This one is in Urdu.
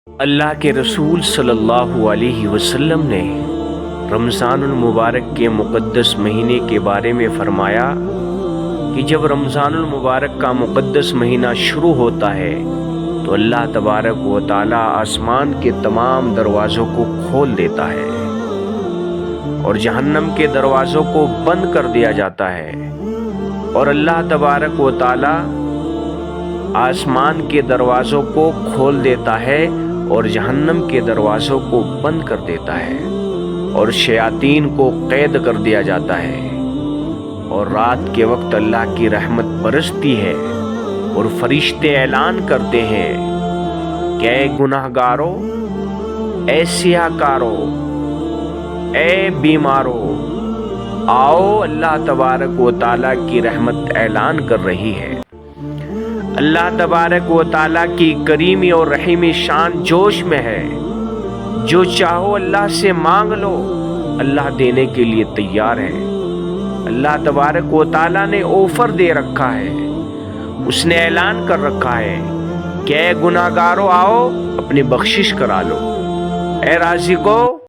اللہ کے رسول صلی اللہ علیہ وسلم نے رمضان المبارک کے مقدس مہینے کے بارے میں فرمایا کہ جب رمضان المبارک کا مقدس مہینہ شروع ہوتا ہے تو اللہ تبارک و تعالی آسمان کے تمام دروازوں کو کھول دیتا ہے اور جہنم کے دروازوں کو بند کر دیا جاتا ہے، اور اللہ تبارک و تعالی آسمان کے دروازوں کو کھول دیتا ہے اور جہنم کے دروازوں کو بند کر دیتا ہے، اور شیاطین کو قید کر دیا جاتا ہے، اور رات کے وقت اللہ کی رحمت برستی ہے اور فرشتے اعلان کرتے ہیں کہ اے گناہ گارو، اے سیاہ کارو، اے بیمارو، آؤ، اللہ تبارک و تعالیٰ کی رحمت اعلان کر رہی ہے۔ اللہ تبارک و تعالیٰ کی کریمی اور رحیمی شان جوش میں ہے، جو چاہو اللہ سے مانگ لو، اللہ دینے کے لیے تیار ہے۔ اللہ تبارک و تعالیٰ نے آفر دے رکھا ہے، اس نے اعلان کر رکھا ہے کہ اے گناہ گارو، آؤ، اپنی بخشش کرا لو، اے رازقو